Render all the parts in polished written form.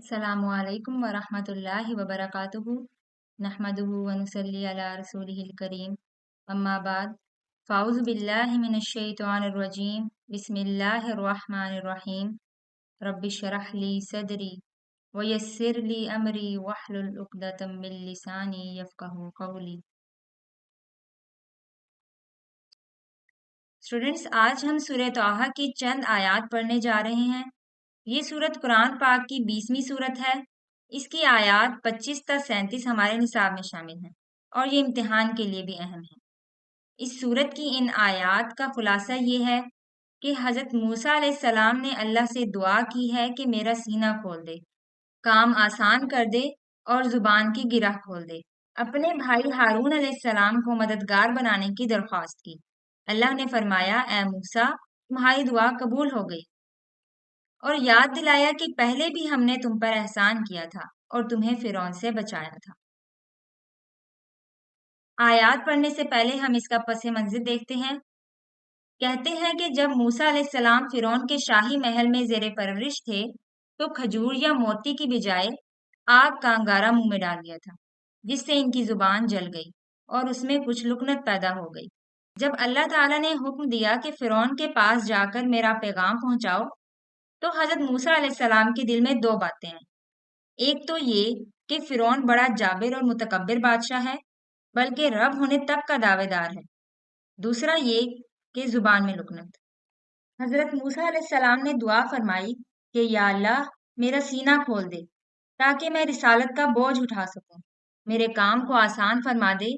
अस्सलामु अलैकुम वरहमतुल्लाहि वबरकातुहु नहमदुहु व नुसल्ली अला रसूलिहिल करीम अम्मा बाद फ़ाउज़ु बिल्लाहि मिनश शैतानिर रजीम बिस्मिल्लाहिर रहमानिर रहीम रब्बि शरह ली सदरी व यस्सिर ली अमरी वहलुल उक़दतम मिन लिसानी यफ़क़हू क़ौली। स्टूडेंट्स, आज हम सूरह तौहा की चंद आयात पढ़ने जा रहे हैं। ये सूरत कुरान पाक की 20वीं सूरत है। इसकी आयात 25 तक 37 हमारे निसाब में शामिल हैं और ये इम्तिहान के लिए भी अहम है। इस सूरत की इन आयात का खुलासा ये है कि हज़रत मूसा अलैहिस्सलाम ने अल्लाह से दुआ की है कि मेरा सीना खोल दे, काम आसान कर दे और ज़ुबान की गिरह खोल दे। अपने भाई हारून अलैहिस्सलाम को मददगार बनाने की दरख्वास्त की। अल्लाह ने फरमाया, ए मूसा, तुम्हारी दुआ कबूल हो गई, और याद दिलाया कि पहले भी हमने तुम पर एहसान किया था और तुम्हें फिरौन से बचाया था। आयात पढ़ने से पहले हम इसका पस मंज़िर देखते हैं। कहते हैं कि जब मूसा अलैहिस्सलाम फिरौन के शाही महल में ज़ेरे परवरिश थे, तो खजूर या मोती की बजाय आग का अंगारा मुंह में डाल लिया था, जिससे इनकी जुबान जल गई और उसमें कुछ लुकनत पैदा हो गई। जब अल्लाह ताला ने हुक्म दिया कि फिरौन के पास जाकर मेरा पैगाम पहुंचाओ, तो हजरत मूसा अलैहिस्सलाम के दिल में दो बातें हैं। एक तो ये कि फिरौन बड़ा जाबिर और मुतकब्बिर बादशाह है, बल्कि रब होने तक का दावेदार है। दूसरा ये कि जुबान में लुकनत। हजरत मूसा अलैहिस्सलाम ने दुआ फरमाई कि या अल्लाह, मेरा सीना खोल दे ताकि मैं रिसालत का बोझ उठा सकूं, मेरे काम को आसान फरमा दे,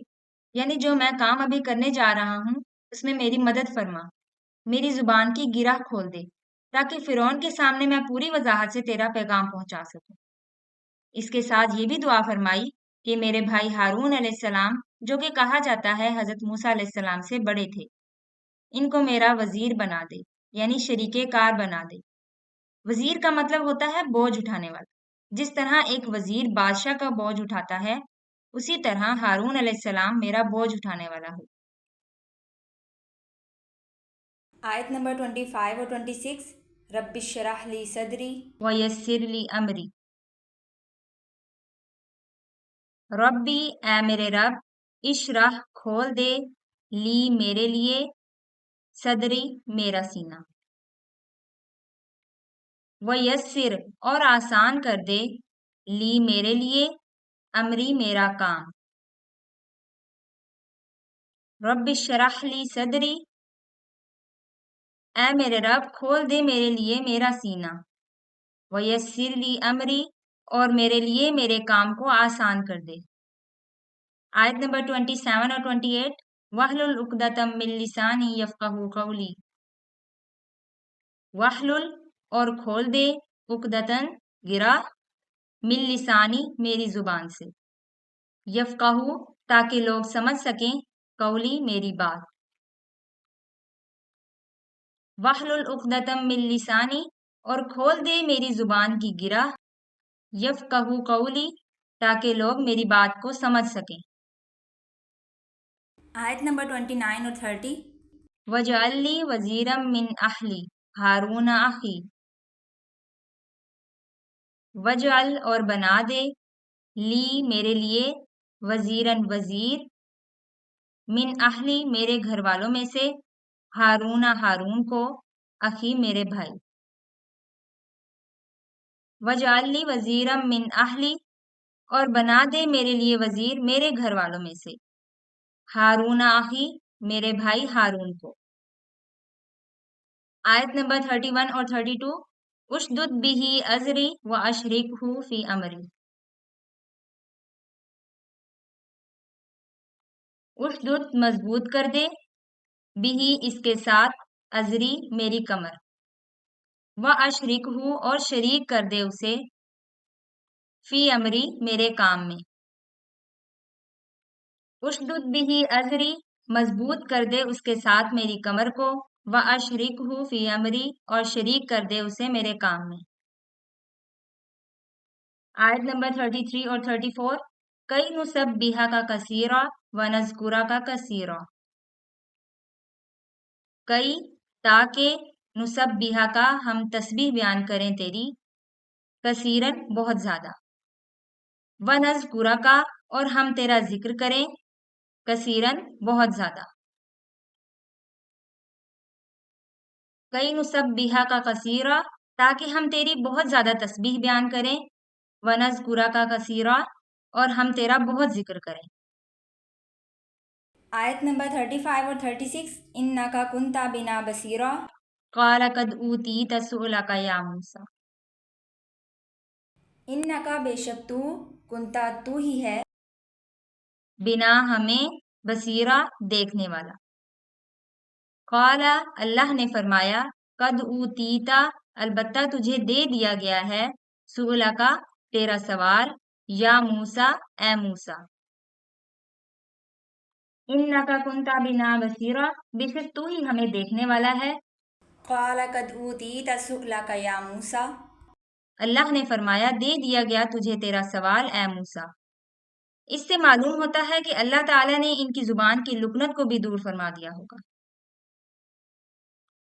यानी जो मैं काम अभी करने जा रहा हूं उसमें मेरी मदद फरमा, मेरी जुबान की गिरह खोल दे ताकि फिरौन के सामने मैं पूरी वजाहत से तेरा पैगाम पहुंचा सकूं। इसके साथ ये भी दुआ फरमाई कि मेरे भाई हारून अलैहिस्सलाम, जो कि कहा जाता है हजरत मूसा अलैहिस्सलाम से बड़े थे, इनको मेरा वजीर बना दे, यानी शरीके कार बना दे। वजीर का मतलब होता है बोझ उठाने वाला। जिस तरह एक वजीर बादशाह का बोझ उठाता है, उसी तरह हारून अलैहिस्सलाम मेरा बोझ उठाने वाला हो। आयत नंबर 25 और 26, रब्बिश्रह ली सदरी व यस्सिर ली अमरी। रब्बी, ए मेरे रब, इशरह खोल दे, ली मेरे लिए, सदरी मेरा सीना, व यस्सिर और आसान कर दे, ली मेरे लिए, अमरी मेरा काम। रब्बिश्रह ली सदरी, ऐ मेरे रब खोल दे मेरे लिए मेरा सीना, वयस्सिर ली अमरी और मेरे लिए मेरे काम को आसान कर दे। आयत नंबर 27 और 28, वहलुल उक़दतम मिन लिसानी यफ़क़हू क़ौली। वहलुल और खोल दे, उक़दतन गिरा, मिन लिसानी मेरी जुबान से, यफ़क़हू ताकि लोग समझ सकें, कौली मेरी बात। वहलुल उक़दतम मिन लिसानी और खोल दे मेरी जुबान की गिरा, यफ़क़हू क़ौली ताकि लोग मेरी बात को समझ सकें। आयत नंबर 29 और 30, वजअल्ली वज़ीरम मिन अहली हारून अखी। वजअल और बना दे, ली मेरे लिए, वज़ीरन वज़ीर, मिन अहली मेरे घर वालों में से, हारून हारून को, अखी मेरे भाई। वजअल्ली वज़ीरम मिन अहली और बना दे मेरे लिए वज़ीर मेरे घर वालों में से, हारून अखी मेरे भाई हारून को। आयत नंबर 31 और 32, उशदुद बिही अजरी व अशरिकहू फी अमरी। उशदुद मजबूत कर दे, बिही इसके साथ, अजरी मेरी कमर, व अशरिकहू और शरीक कर दे उसे, फी अमरी मेरे काम में। उशदुद बिही अजरी मजबूत कर दे उसके साथ मेरी कमर को, व अशरिकहू फी अमरी और शरीक कर दे उसे मेरे काम में। आयत नंबर 33 और 34, कई नुसब्बिहा का कसीरा व नज़कुरा का कसीरा। कई ताकि नुसब्बिहा का हम तस्बीह बयान करें तेरी, कसीरन बहुत ज्यादा, वनज़कुरा का और हम तेरा जिक्र करें, कसीरन बहुत ज्यादा, कई नुसब्बिहा का कसीरा ताकि हम तेरी बहुत ज्यादा तस्बीह बयान करें, वनज़कुरा का कसीरा और हम तेरा बहुत जिक्र करें। आयत नंबर 35 और 36, इन्नका कुन्ता बिना बसीरा। क़ाल क़द ऊतीत सुअलका या मूसा, इन्नका बेशक तू, कुन्ता तू ही है, बिना हमें बसीरा देखने वाला। क़ाला अल्लाह ने फरमाया, कद ऊतीता अलबत्ता तुझे दे दिया गया है, सुअलका तेरा सवाल, या मूसा ए मूसा, इन्नका कुन्ता बिना बसीरा बेशक तू ही हमें देखने वाला है। क़ाल क़द ऊतीत सुअलका या मूसा। अल्लाह ने फरमाया दे दिया गया तुझे तेरा सवाल ए मूसा। इससे मालूम होता है कि अल्लाह ताला ने इनकी जुबान की लुकनत को भी दूर फरमा दिया होगा।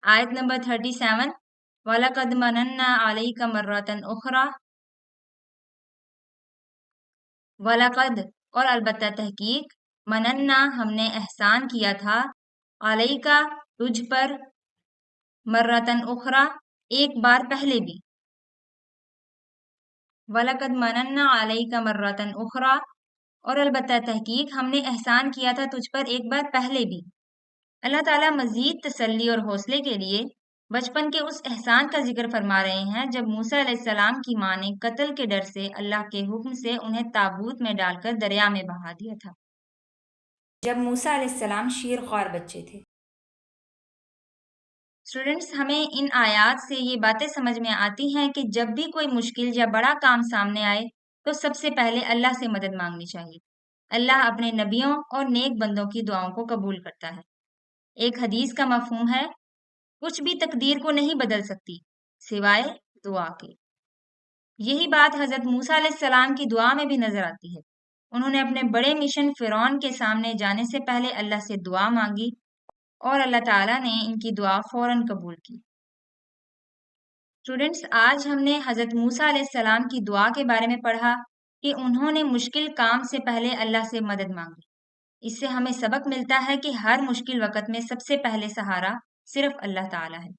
आयत नंबर 37, वलक़द मनन्ना अलैका मर्रतन उख़रा, वलक़द और अलबत्ता तहकीक, मनन्ना हमने एहसान किया था, अलैका तुझ पर, मर्रतन उख़रा एक बार पहले भी, वलक़द मनन्ना अलैका मर्रतन उख़रा और अलबत्ता तहकीक हमने एहसान किया था तुझ पर एक बार पहले भी। अल्लाह ताला मजीद तसल्ली और हौसले के लिए बचपन के उस एहसान का जिक्र फरमा रहे हैं जब मूसा अलैहिस्सलाम की मां ने कत्ल के डर से अल्लाह के हुक्म से उन्हें ताबूत में डालकर दरिया में बहा दिया था, जब मूसा अलैहिस्सलाम शीरख्वार बच्चे थे। स्टूडेंट्स, हमें इन आयात से ये बातें समझ में आती हैं कि जब भी कोई मुश्किल या बड़ा काम सामने आए तो सबसे पहले अल्लाह से मदद मांगनी चाहिए। अल्लाह अपने नबियों और नेक बंदों की दुआओं को कबूल करता है। एक हदीस का मफहूम है, कुछ भी तकदीर को नहीं बदल सकती सिवाय दुआ के। यही बात हजरत मूसा अलैहिस्सलाम की दुआ में भी नजर आती है। उन्होंने अपने बड़े मिशन फिरौन के सामने जाने से पहले अल्लाह से दुआ मांगी और अल्लाह ताला ने इनकी दुआ फौरन कबूल की। स्टूडेंट्स, आज हमने हजरत मूसा अलैहिस्सलाम की दुआ के बारे में पढ़ा कि उन्होंने मुश्किल काम से पहले अल्लाह से मदद मांगी। इससे हमें सबक मिलता है कि हर मुश्किल वक़्त में सबसे पहले सहारा सिर्फ अल्लाह ताला है।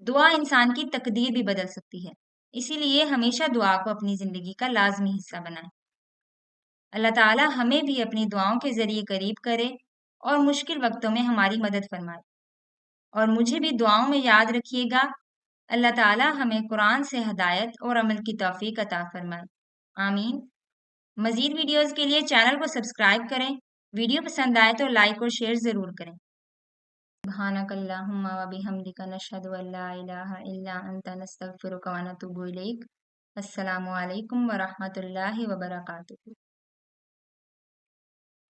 दुआ इंसान की तकदीर भी बदल सकती है। इसीलिए हमेशा दुआ को अपनी ज़िंदगी का लाज़मी हिस्सा बनाएँ। अल्लाह ताला हमें भी अपनी दुआओं के ज़रिए करीब करे और मुश्किल वक़्तों में हमारी मदद फरमाए। और मुझे भी दुआओं में याद रखिएगा। अल्लाह ताला हमें कुरान से हिदायत और अमल की तौफ़ीक अता फरमाए। आमीन। मज़ीद वीडियोज़ के लिए चैनल को सब्सक्राइब करें। वीडियो पसंद आए तो लाइक और शेयर ज़रूर करें। सुब्हानकल्लाहुम्मा व बिहम्दिका नशहदु अल्ला इलाहा इल्ला अंता नस्तगफिरुका व नतूबु इलैक। अस्सलामु अलैकुम व रहमतुल्लाहि व बरकातुहू।